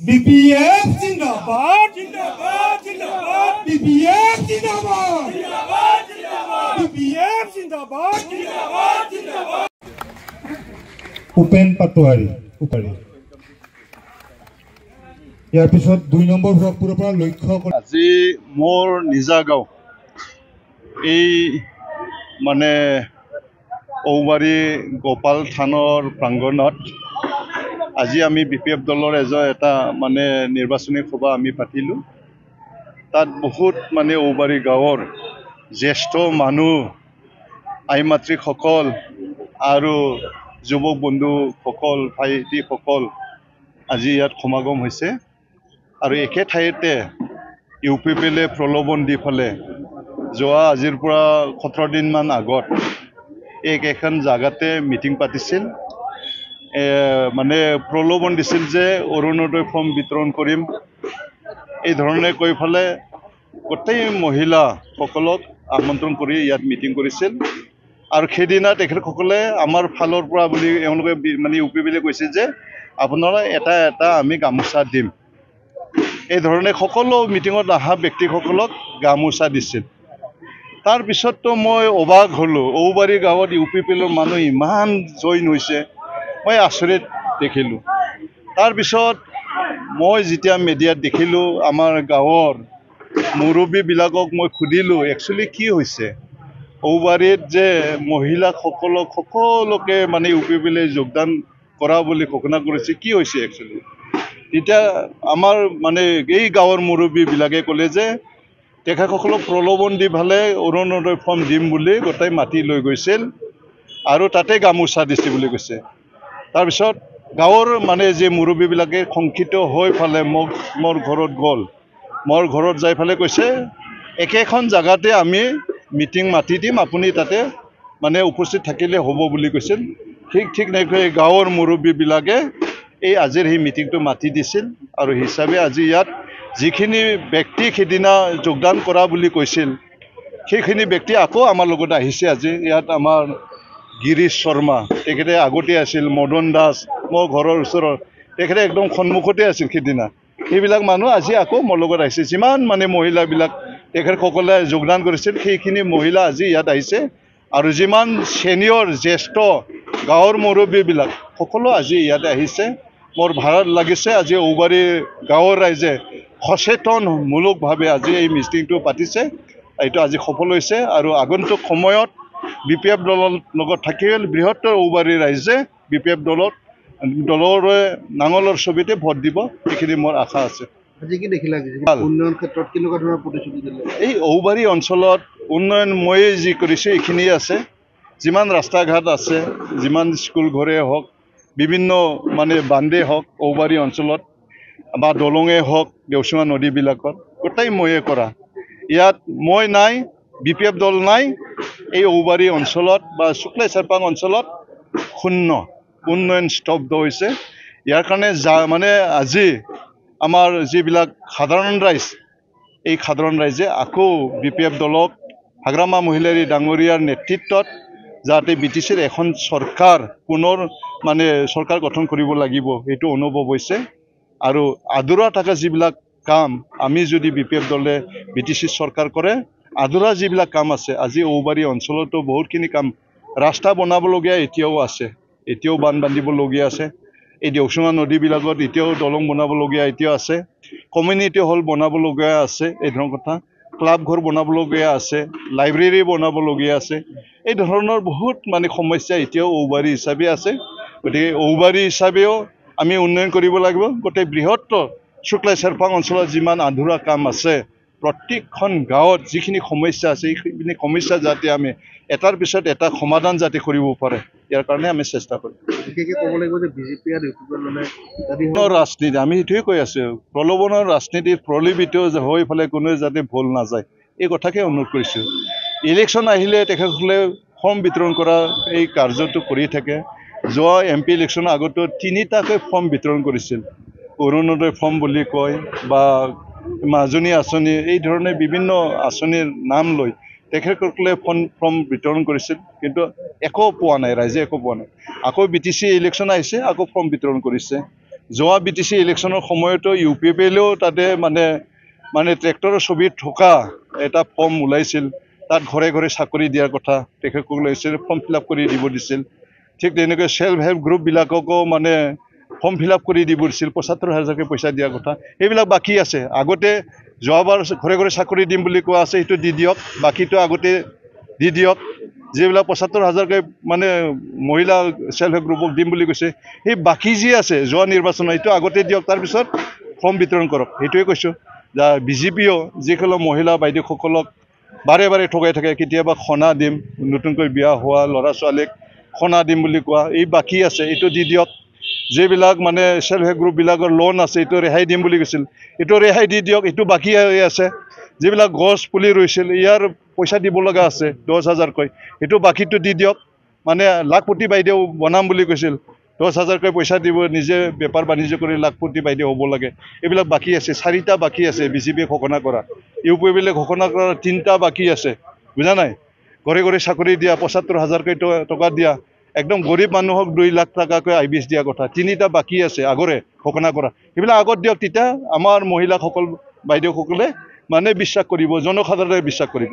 BPF जिंदाबाद जिंदाबाद जिंदाबाद BPF जिंदाबाद जिंदाबाद जिंदाबाद BPF जिंदाबाद जिंदाबाद जिंदाबाद उपेन पाटोहारी उपारी यार पिছত 2 নম্বৰ ব্লকপুৰৰ পৰা লক্ষ্য কৰি আজি মোৰ নিজা গাঁও এই মানে ঔবাৰী গোপাল থানৰ প্ৰাংগণত আজি আমি বিপিএফ দলৰ এটা মানে নিৰ্বাচনী সভা আমি পাতিলো তাত বহুত মানে ঔবাৰী গাঁৱৰ জ্যেষ্ঠ মানুহ আইমাতৃসকল আৰু যুৱক বন্ধুসকল ভাইটিসকল আজি ইয়াত সমাগম হৈছে আৰু একে ঠাইতে ইউপিপিলে প্ৰলোভন দি ফলে যোৱা আজিৰ পৰা 17 দিন মান আগত এখন জায়গাতে মিটিং পাতিছিল মানে প্ৰলোভন দিছিল যে অৰুণোদয় ফৰ্ম বিতৰণ কৰিম এই ধৰণে কৈ ফলে গোটেই মহিলা সকলক আমন্ত্ৰণ কৰি ইয়াত মিটিং কৰিছিল আৰু খেদিনা তেখেতসকলে আমাৰ ফালৰ পৰা বুলি এওঁলোকে মানে ইউপিপিলে কৈছে যে আপোনাৰা এটা আমি গামোচা দিম এই ধৰণে সকলো মিটিঙত অহা ব্যক্তিসকলক গামোচা দিছিল তাৰ পিছততো মই অবাক হলো ঔবাৰী গাঁৱত ইউপিপিলৰ মানুহ ইমান জইন হৈছে মই আচৰিত দেখিলো তাৰ পিছত মই যেতিয়া মিডিয়াত দেখিলো আমাৰ গাঁৱৰ মুৰব্বী বিলাকক মই খুদিলো একচুৱেলি কি হৈছে ঔবাৰীত যে মহিলা সকলোকে মানে ইউপিপিলে যোগদান কৰা বুলি ঘোষণা কৰিছে কি হৈছে একচুৱেলি তেতিয়া আমাৰ মানে এই গাঁৱৰ মুৰব্বী বিলাকে ক'লে যে তেখেতসকলক প্ৰলোভন দি ভালে অৰুণোদয় ফৰ্ম দিম বুলি গোটাই মাটি লৈ গৈছিল আৰু তাতে গামোচা দিছে বুলি কৈছে তাৰ পিছত গাঁৱৰ মানে যে মুৰব্বী বিলাকে সংকিত হৈ ফালে মোৰ ঘৰত গ'ল মোৰ ঘৰত যাই ফালে কৈছে একেখন জায়গাতে আমি মিটিং মাতি দিম আপুনি তাতে মানে উপস্থিত থাকিলে হ'ব বুলি কৈছিল ঠিক নাই গাঁৱৰ মুৰব্বী বিলাকে এই আজিৰ এই মিটিংটো মাতি দিছিল আৰু হিচাপে আজি ইয়াত যিখিনি ব্যক্তি খেদিনা যোগদান কৰা বুলি কৈছিল সেইখিনি ব্যক্তি আকৌ আমাৰ লগত আহিছে আজি ইয়াত আমাৰ গিৰীশ শৰ্মা তেখেতে আগতে আছিল মদন দাস মোৰ ঘৰৰ ওচৰৰ তেখেতে একদম সন্মুখতে আছিল খেদিনা সেইবিলাক মানুহ আজি আকৌ মোৰ লগত আহিছে যিমান মানে মহিলাবিলাক তেখেতসকলে যোগদান কৰিছিল সেইখিনি মহিলা আজি ইয়াত আহিছে আৰু যিমান সিনিয়ৰ জ্যেষ্ঠ গাঁৱৰ মুৰব্বীবিলাক সকলো আজি ইয়াতে আহিছে মোৰ ভাল লাগিছে আজি ঔবাৰী গাঁৱৰ ৰাইজে সচেতনমূলকভাৱে আজি এই মিটিংটো পাতিছে এইটো আজি সফল হৈছে আৰু আগন্তুক সময়ত বিপিএফ দলৰ লগত থাকিল বৃহত্তৰ ঔবাৰী ৰাইজে বিপিএফ দলৰ নাঙলৰ ছবিতে ভোট দিব এইখিনি মোৰ আশা আছে আজি কি দেখিলা উন্নয়ন ক্ষেত্ৰত কেনেকুৱা ধৰণৰ প্ৰতিশ্ৰুতি দিলে এই ঔবাৰী অঞ্চলত উন্নয়ন মই যি কৰিছে এইখিনি আছে যিমান ৰাস্তা ঘাট আছে যিমান স্কুল ঘৰে হওক বিভিন্ন মানে বান্ধে হওক ঔবাৰী অঞ্চলত বা দলঙে হওক দেওচুঙা নদীবিলাকত গোটেই ময়ে কৰা ইয়াত মই নাই বিপিএফ দল নাই এই ঔবাৰী অঞ্চলত বা শুক্লাই চেৰপাং অঞ্চলত শূন্য উন্নয়ন স্তব্ধ হৈছে ইয়াৰ কাৰণে মানে আজি আমাৰ যিবিলাক সাধাৰণ ৰাইজ এই সাধাৰণ ৰাইজে আকৌ বিপিএফ দলক হাগ্ৰামা মহিলাৰী ডাঙৰীয়াৰ নেতৃত্বত যাতে বিটিচিৰ এখন চৰকাৰ পুনৰ মানে চৰকাৰ গঠন কৰিব লাগিব এইটো অনুভৱ হৈছে আৰু আধৰুৱা থকা যিবিলাক কাম আমি যদি বিপিএফ দলে বিটিচিৰ চৰকাৰ কৰে আধৰুৱা যিবিলাক কাম আছে আজি ঔবাৰী অঞ্চলতো বহুতখিনি কাম ৰাস্তা বনাবলগীয়া এতিয়াও আছে এতিয়াও বান্ধ বান্ধিবলগীয়া আছে এই দেওচুঙা নদীবিলাকত এতিয়াও দলং বনাবলগীয়া এতিয়াও আছে কমিউনিটি হল বনাবলগীয়া আছে এই ধৰণৰ কথা ক্লাব ঘৰ বনাবলগীয়া আছে লাইব্ৰেৰী বনাবলগীয়া আছে এই ধৰণৰ বহুত মানে সমস্যা এতিয়াও ঔবাৰী হিচাপে আছে গতিকে ঔবাৰী হিচাপেও আমি উন্নয়ন কৰিব লাগিব গোটেই বৃহত্তৰ শুক্লাই চেৰপাং অঞ্চলত যিমান আধৰুৱা কাম আছে প্ৰত্যেকখন গাঁৱত যিখিনি সমস্যা আছে এইখিনি সমস্যা যাতে আমি এটাৰ পিছত এটা সমাধান যাতে কৰিব পাৰে ইয়াৰ কাৰণে আমি চেষ্টা কৰিম বিশেষকৈ ক'ব লাগিব যে বিজেপি আৰু ইউপিপিৰ মানে ৰাজনীতি আমি সেইটোৱে কৈ আছো প্ৰলোভনৰ ৰাজনীতিত প্ৰলোভিত হৈ ফালে কোনোৱে যাতে ভুল নাযায় এই কথাকে অনুৰোধ কৰিছোঁ ইলেকশ্যন আহিলে তেখেতসকলে ফৰ্ম বিতৰণ কৰা এই কাৰ্যটো কৰি থাকে যোৱা MP ইলেকশ্যনৰ আগতো 3টাকৈ ফৰ্ম বিতৰণ কৰিছিল অৰুণোদয় ফৰ্ম বুলি কয় বা মাজনী আঁচনি এই ধৰণে বিভিন্ন আঁচনিৰ নাম লৈ তেখেতসকলে ফৰ্ম বিতৰণ কৰিছিল কিন্তু একো পোৱা নাই ৰাইজে একো পোৱা নাই আকৌ BTC ইলেকশ্যন আহিছে আকৌ ফৰ্ম বিতৰণ কৰিছে যোৱা BTC ইলেকশ্যনৰ সময়তো UPPLও তাতে মানে ট্ৰেক্টৰৰ ছবিত থকা এটা ফৰ্ম ওলাইছিল তাত ঘৰে ঘৰে চাকৰি দিয়াৰ কথা তেখেতসকলে লৈছিল ফৰ্ম ফিল আপ কৰি দিব দিছিল ঠিক তেনেকৈ সেল্ফ হেল্প গ্ৰুপবিলাককো মানে ফৰ্ম ফিল আপ কৰি দিব দিছিল ৭৫,০০০কৈ পইচা দিয়াৰ কথা এইবিলাক বাকী আছে আগতে যোৱাবাৰ ঘৰে ঘৰে চাকৰি দিম বুলি কোৱা আছে সেইটো দি দিয়ক বাকীটো আগতে দি দিয়ক যিবিলাক ৭৫,০০০কৈ মানে মহিলা সেল্ফ হেল্প গ্ৰুপক দিম বুলি কৈছে সেই বাকী যি আছে যোৱা নিৰ্বাচন এইটো আগতে দিয়ক তাৰপিছত ফৰ্ম বিতৰণ কৰক সেইটোৱে কৈছোঁ যা BJPও যিসকল মহিলা বাইদেউসকলক বাৰে বাৰে ঠগাই থাকে কেতিয়াবা খনা দিম নতুনকৈ বিয়া হোৱা ল'ৰা ছোৱালীক খনা দিম বুলি কোৱা এই বাকী আছে এইটো দি দিয়ক যিবিলাক মানে সেল্ফ হেল্প গ্ৰুপবিলাকৰ লোন আছে এইটো ৰেহাই দিম বুলি কৈছিল এইটো ৰেহাই দি দিয়ক এইটো বাকী আছে যিবিলাক গছ পুলি ৰুইছিল ইয়াৰ পইচা দিব লগা আছে ১০,০০০কৈ এইটো বাকীটো দি দিয়ক মানে লাখপতি বাইদেউ বনাম বুলি কৈছিল ১০,০০০কৈ পইচা দিব নিজে বেপাৰ বাণিজ্য কৰি লাখপতি বাইদেউ হ'ব লাগে এইবিলাক বাকী আছে ৪টা বাকী আছে BJPয়ে ঘোষণা কৰা UPPলে ঘোষণা কৰা ৩টা বাকী আছে বুজা নাই ঘৰে ঘৰে চাকৰি দিয়া ৭৫,০০০কৈ টকা দিয়া একদম গৰীব মানুহক ২ লাখ টকাকৈ IBS দিয়া কথা ৩টা বাকী আছে আগৰে ঘোষণা কৰা এইবিলাক আগত দিয়ক তেতিয়া আমাৰ মহিলাসকল বাইদেউসকলে মানে বিশ্বাস কৰিব জনসাধাৰণে বিশ্বাস কৰিব